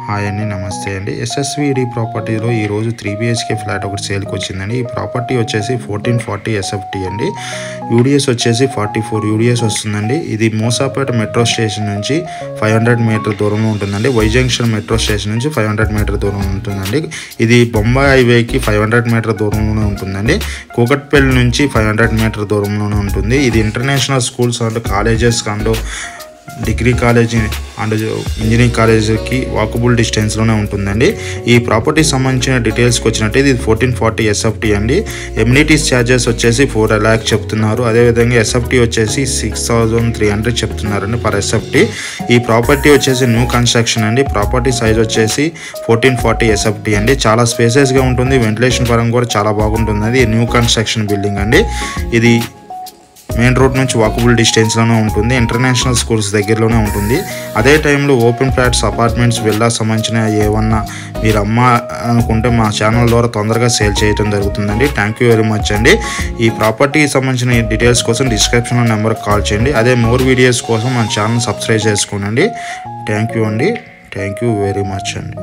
Hi అండి, నమస్తే అండి. ఎస్ఎస్విడి ప్రాపర్టీలో ఈరోజు 3 BHK ఫ్లాట్ ఒకటి సేల్కి వచ్చిందండి. ఈ ప్రాపర్టీ వచ్చేసి 1440 SFT అండి. యూడిఎస్ వచ్చేసి 44 యూడిఎస్ వస్తుందండి. ఇది మూసాపేట మెట్రో స్టేషన్ నుంచి 500 మీటర్ దూరంలో ఉంటుందండి. వై జంక్షన్ మెట్రో స్టేషన్ నుంచి 500 మీటర్ దూరంలో ఉంటుందండి. ఇది బొంబాయి హైవేకి 500 మీటర్ దూరంలోనే ఉంటుందండి. కూకట్పల్లి నుంచి 500 మీటర్ దూరంలోనే ఉంటుంది. ఇది international schools and colleges and degree college and engineering కాలేజీకి వాకబుల్ డిస్టెన్స్లోనే ఉంటుందండి. ఈ ప్రాపర్టీకి సంబంధించిన డీటెయిల్స్కి వచ్చినట్టు ఇది 1440 SFT అండి. ఎమ్యూనిటీస్ ఛార్జెస్ వచ్చేసి 4 lakhs చెప్తున్నారు. అదేవిధంగా SFT వచ్చేసి 6300 చెప్తున్నారండి పర్ SFT. ఈ ప్రాపర్టీ వచ్చేసి న్యూ కన్స్ట్రక్షన్ అండి. ప్రాపర్టీ సైజ్ వచ్చేసి 1440 SFT అండి. చాలా స్పేసెస్గా ఉంటుంది. వెంటిలేషన్ పరంగా కూడా చాలా బాగుంటుంది. అది న్యూ కన్స్ట్రక్షన్ బిల్డింగ్ అండి. ఇది మెయిన్ రోడ్ నుంచి వాకబుల్ డిస్టెన్స్లోనే ఉంటుంది. ఇంటర్నేషనల్ స్కూల్స్ దగ్గరలోనే ఉంటుంది. అదే టైంలో ఓపెన్ ఫ్లాట్స్, అపార్ట్మెంట్స్, విల్లా సంబంధించిన ఏమన్నా మీరు అనుకుంటే మా ఛానల్ ద్వారా తొందరగా సేల్ చేయడం జరుగుతుందండి. థ్యాంక్ యూ వెరీ మచ్ అండి. ఈ ప్రాపర్టీకి సంబంధించిన డీటెయిల్స్ కోసం డిస్క్రిప్షన్లో నెంబర్కి కాల్ చేయండి. అదే మోర్ వీడియోస్ కోసం మన ఛానల్ సబ్స్క్రైబ్ చేసుకోండి. థ్యాంక్ యూ అండి. థ్యాంక్ యూ వెరీ మచ్ అండి.